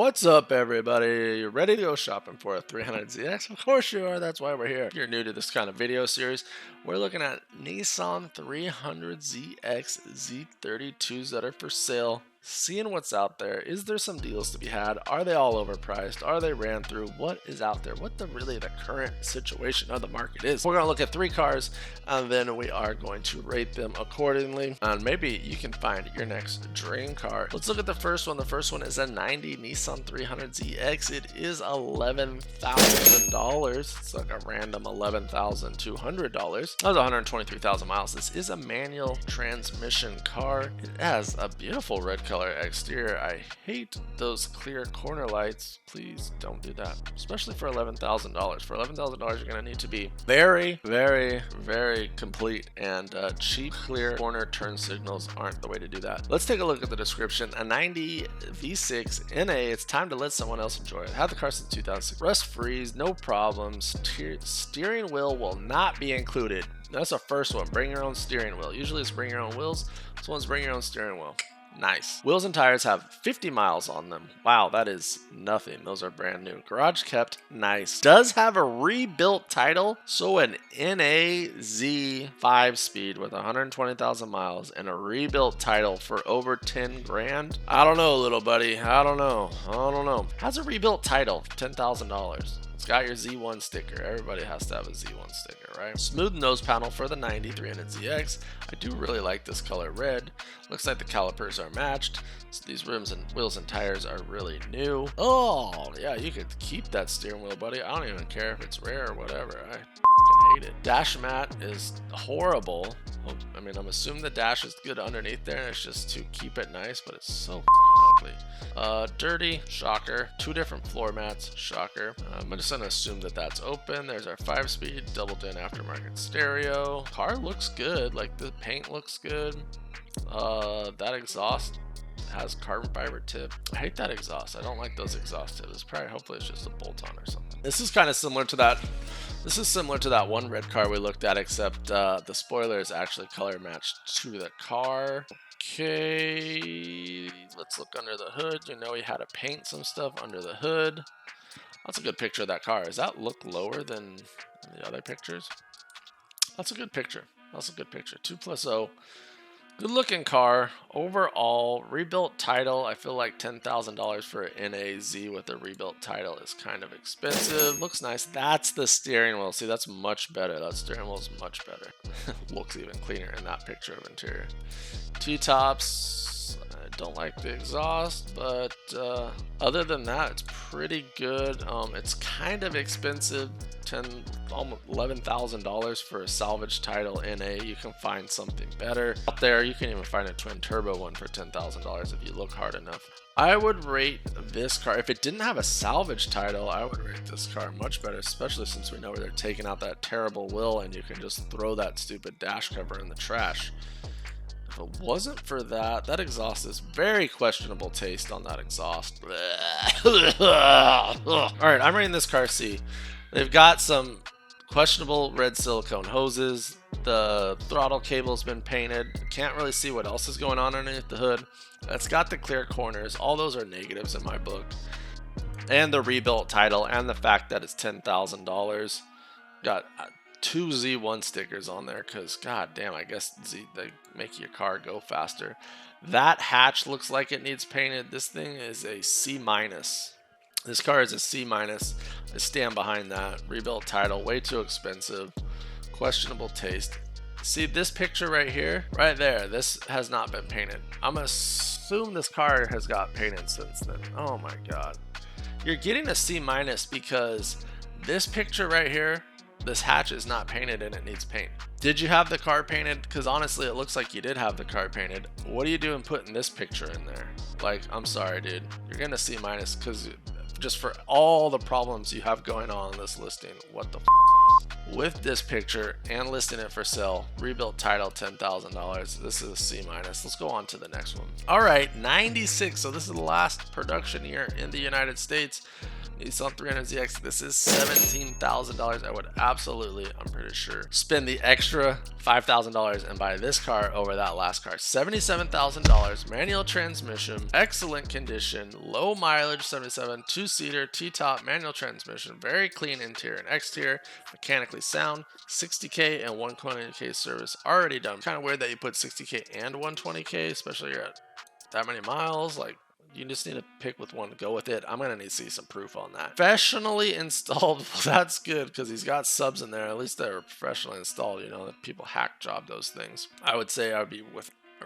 What's up, everybody? You ready to go shopping for a 300ZX? Of course you are. That's why we're here. If you're new to this kind of video series, we're looking at Nissan 300ZX Z32s that are for sale. Seeing what's out there. Is there some deals to be had? Are they all overpriced? Are they ran through? What is out there? What the current situation of the market is? We're going to look at 3 cars and then we are going to rate them accordingly. And maybe you can find your next dream car. Let's look at the first one. The first one is a 90 Nissan 300ZX. It is $11,000. It's like a random $11,200. That was 123,000 miles. This is a manual transmission car. It has a beautiful red color exterior. I hate those clear corner lights. Please don't do that, especially for $11,000. For $11,000, you're going to need to be very, very, very complete, and cheap clear corner turn signals aren't the way to do that. Let's take a look at the description. A 90 V6 NA. It's time to let someone else enjoy it. Had the car since 2006. Rust freeze, no problems. Steering wheel will not be included. That's the first one. Bring your own steering wheel. Usually it's bring your own wheels. This one's bring your own steering wheel. Nice. Wheels and tires have 50 miles on them. Wow, that is nothing. Those are brand new. Garage kept. Nice. Does have a rebuilt title. So an NAZ 5-speed with 120,000 miles and a rebuilt title for over 10 grand. I don't know, little buddy. I don't know. How's a rebuilt title? $10,000. It's got your Z1 sticker. Everybody has to have a Z1 sticker, right? Smooth nose panel for the 90 300ZX. I do really like this color red. Looks like the calipers are matched. So these rims and wheels and tires are really new. Oh, yeah, you could keep that steering wheel, buddy. I don't even care if it's rare or whatever. I hate it. Dash mat is horrible. I mean, I'm assuming the dash is good underneath there. It's just to keep it nice, but it's so ugly. Dirty, shocker. 2 different floor mats, shocker. I'm just gonna assume that that's open. There's our 5-speed double din aftermarket stereo. Car looks good. Like the paint looks good. That exhaust has carbon fiber tip. I hate that exhaust. I don't like those exhaust tips. Hopefully it's just a bolt-on or something. This is kind of similar to that. This is similar to that one red car we looked at, except the spoiler is actually color matched to the car. Okay, let's look under the hood. You know, he had to paint some stuff under the hood. That's a good picture of that car. Does that look lower than the other pictures? That's a good picture. 2+0. Good looking car. Overall, rebuilt title. I feel like $10,000 for an NAZ with a rebuilt title is kind of expensive. Looks nice. That's the steering wheel. See, that's much better. That steering wheel is much better. Looks even cleaner in that picture of interior. T-tops. I don't like the exhaust, but other than that, it's pretty good. It's kind of expensive. Almost $11,000 for a salvage title NA. You can find something better out there. You can even find a twin turbo one for $10,000 if you look hard enough. I would rate this car, if it didn't have a salvage title, I would rate this car much better, especially since we know they're taking out that terrible wheel and you can just throw that stupid dash cover in the trash. If it wasn't for that, that exhaust is very questionable taste on that exhaust. Alright, I'm rating this car C. They've got some questionable red silicone hoses. The throttle cable's been painted. Can't really see what else is going on underneath the hood. It's got the clear corners. All those are negatives in my book. And the rebuilt title and the fact that it's $10,000. Got 2 Z1 stickers on there because, god damn, I guess they make your car go faster. That hatch looks like it needs painted. This thing is a C-. This car is a C-. I stand behind that. Rebuilt title, way too expensive. Questionable taste. See this picture right here? Right there. This has not been painted. I'm gonna assume this car has got painted since then. Oh my god. You're getting a C- because this picture right here, this hatch is not painted and it needs paint. Did you have the car painted? Because honestly, it looks like you did have the car painted. What are you doing putting this picture in there? Like, I'm sorry, dude. You're gonna C- because just for all the problems you have going on in this listing. What the f? With this picture and listing it for sale, rebuilt title $10,000. This is a C-. Let's go on to the next one. All right, 96. So this is the last production year in the United States. Nissan 300ZX. This is $17,000. I would absolutely, I'm pretty sure, spend the extra $5,000 and buy this car over that last car. $77,000, manual transmission, excellent condition, low mileage, 77, two-seater, T-top, manual transmission, very clean interior and exterior, mechanically sound, 60K and 120K service already done. Kind of weird that you put 60K and 120K, especially you're at that many miles. Like, you just need to pick with one to go with it. I'm going to need to see some proof on that. Professionally installed. Well, that's good because he's got subs in there. At least they're professionally installed. You know, that people hack job those things. I would say I'd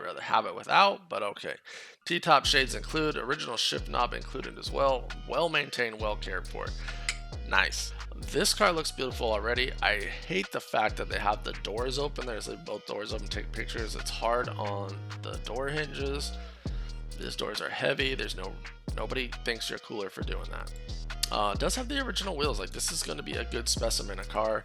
rather have it without, but okay. T-top shades include, original shift knob included as well. Well maintained, well cared for. Nice. This car looks beautiful already. I hate the fact that they have the doors open. There's like both doors open, take pictures. It's hard on the door hinges. These doors are heavy. Nobody thinks you're cooler for doing that. It does have the original wheels. Like, this is going to be a good specimen of car.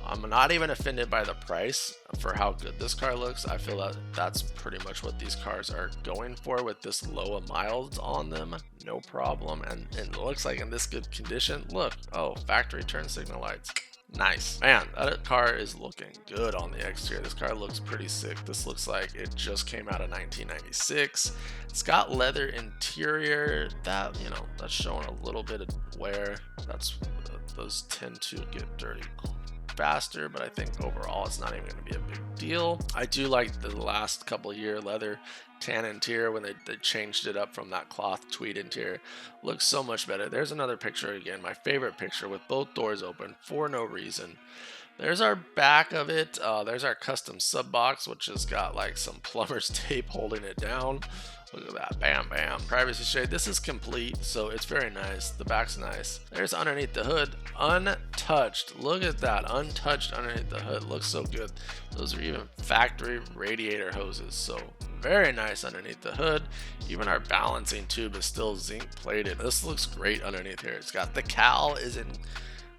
I'm not even offended by the price for how good this car looks. I feel that that's pretty much what these cars are going for with this low of miles on them. No problem. And it looks like in this good condition. Look, oh, factory turn signal lights. Nice. Man, that car is looking good on the exterior. This car looks pretty sick. This looks like it just came out of 1996. It's got leather interior. That, you know, that's showing a little bit of wear. Those tend to get dirty faster, but I think overall it's not even going to be a big deal. I do like the last couple of year leather tan interior when they changed it up from that cloth tweed interior. Looks so much better. There's another picture again, my favorite picture with both doors open for no reason. There's our back of it. There's our custom sub box, which has got like some plumber's tape holding it down. Look at that, bam, bam. Privacy shade, this is complete, so it's very nice. The back's nice. There's underneath the hood, untouched. Look at that, untouched underneath the hood. Looks so good. Those are even factory radiator hoses, so very nice underneath the hood. Even our balancing tube is still zinc plated. This looks great underneath here. It's got the cowl is in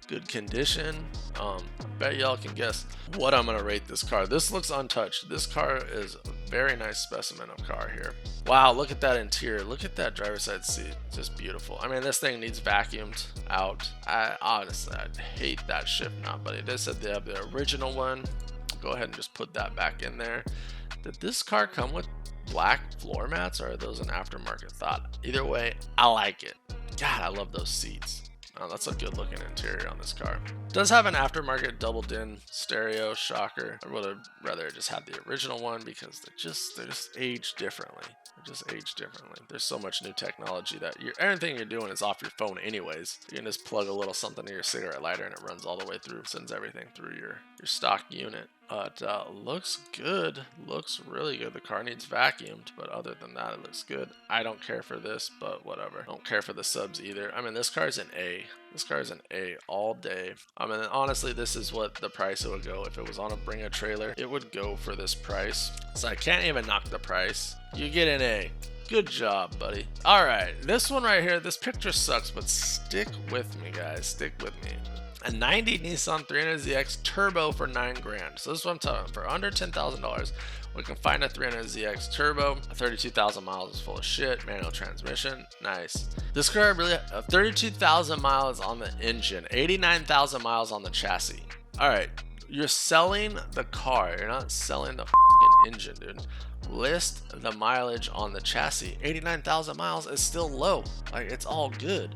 good condition. I bet y'all can guess what I'm gonna rate this car. This looks untouched. This car is a very nice specimen of car here. Wow, look at that interior. Look at that driver's side seat. Just beautiful. I mean, this thing needs vacuumed out. I hate that shift knob, but it does said they have the original one. Go ahead and just put that back in there. Did this car come with black floor mats, or are those an aftermarket thought? Either way, I like it. God, I love those seats. Oh, that's a good looking interior on this car. It does have an aftermarket double din stereo, shocker. I would have rather just had the original one because they're just aged differently. There's so much new technology that everything you're doing is off your phone anyways. You can just plug a little something in your cigarette lighter and it runs all the way through, sends everything through your stock unit. But looks good, looks really good. The car needs vacuumed, but other than that, it looks good. I don't care for this, but whatever. I don't care for the subs either. I mean, this car's an A. This car's an A all day. I mean, honestly, this is what the price it would go. If it was on a Bring a Trailer, it would go for this price. So I can't even knock the price. You get an A. Good job, buddy. All right, this one right here, this picture sucks, but stick with me, guys. Stick with me. A 90 Nissan 300ZX Turbo for $9 grand. So this is what I'm talking about. For under $10,000, we can find a 300ZX Turbo. 32,000 miles is full of shit. Manual transmission, nice. This car really 32,000 miles on the engine, 89,000 miles on the chassis. All right, you're selling the car. You're not selling the engine, dude. List the mileage on the chassis. 89,000 miles is still low. Like, it's all good.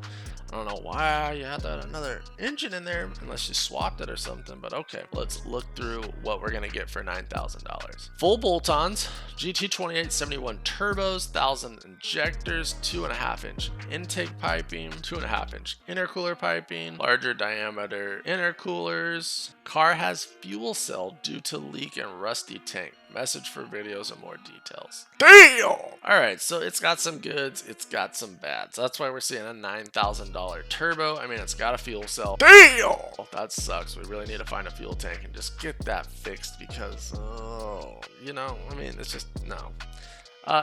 I don't know why you had that another engine in there unless you swapped it or something, but okay. Let's look through what we're gonna get for $9,000. Full bolt-ons, GT2871 turbos, 1000 injectors, 2.5 inch intake piping, 2.5 inch intercooler piping, larger diameter intercoolers. Car has fuel cell due to leak and rusty tank. Message for videos and more details. Damn! Alright, so it's got some goods, it's got some bads. So that's why we're seeing a $9,000 turbo. I mean, it's got a fuel cell. Damn! That sucks. We really need to find a fuel tank and just get that fixed because, you know, I mean, it's just, no.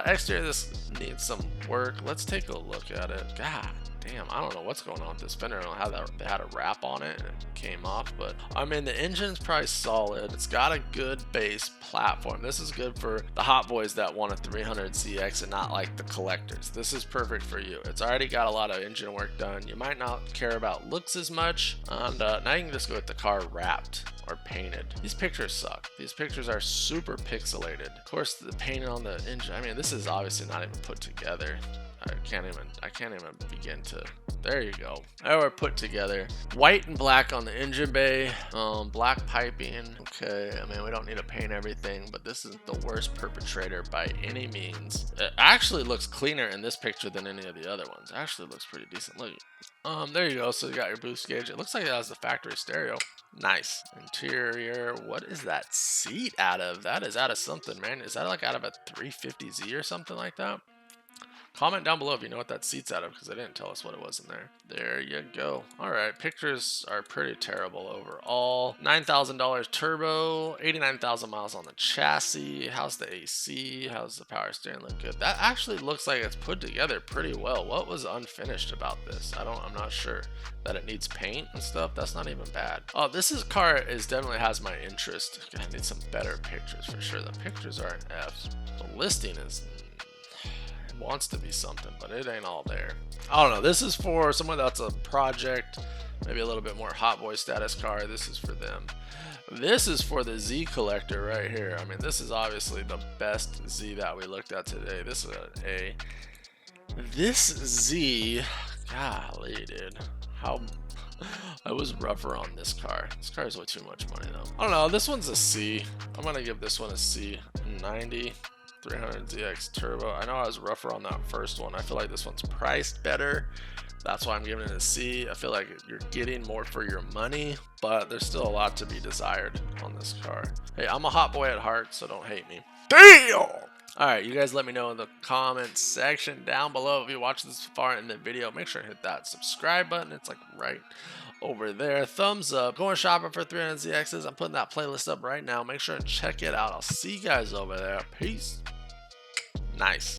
Exterior, this needs some work. Let's take a look at it. God damn, I don't know what's going on with this fender. I don't know how they had a wrap on it and it came off, but I mean, the engine's probably solid. It's got a good base platform. This is good for the hot boys that want a 300ZX and not like the collectors. This is perfect for you. It's already got a lot of engine work done. You might not care about looks as much, and now you can just go with the car wrapped or painted. These pictures suck. These pictures are super pixelated. Of course, the paint on the engine, I mean, this is obviously not even put together. I can't even begin to. There you go. They were put together. White and black on the engine bay. Black piping. Okay, I mean, we don't need to paint everything, but this is the worst perpetrator by any means. It actually looks cleaner in this picture than any of the other ones. It actually looks pretty decent. Look. There you go. So you got your boost gauge. It looks like it has the factory stereo. Nice. Interior. What is that seat out of? That is out of something, man. Is that like out of a 350Z or something like that? Comment down below if you know what that seat's out of, because they didn't tell us what it was in there. There you go. All right, pictures are pretty terrible overall. $9,000 turbo, 89,000 miles on the chassis. How's the AC? How's the power steering look good? That actually looks like it's put together pretty well. What was unfinished about this? I'm not sure. That it needs paint and stuff, that's not even bad. Oh, car definitely has my interest. I need some better pictures for sure. The pictures aren't F's. The listing is wants to be something, but it ain't all there. I don't know. This is for someone that's a project, maybe a little bit more hot boy status car. This is for them. This is for the Z collector right here. I mean, this is obviously the best Z that we looked at today. This is this Z, golly, dude. How I was rougher on this car. This car is way too much money though. I don't know. This one's a C. I'm gonna give this one a C. 90. 300ZX turbo. I know I was rougher on that first one. I feel like this one's priced better. That's why I'm giving it a C. I feel like you're getting more for your money, but there's still a lot to be desired on this car. Hey, I'm a hot boy at heart, so don't hate me. Damn! Alright, you guys let me know in the comments section down below if you watched this far in the video. Make sure to hit that subscribe button. It's like right over there. Thumbs up. Going shopping for 300ZXs. I'm putting that playlist up right now. Make sure and check it out. I'll see you guys over there. Peace. Nice.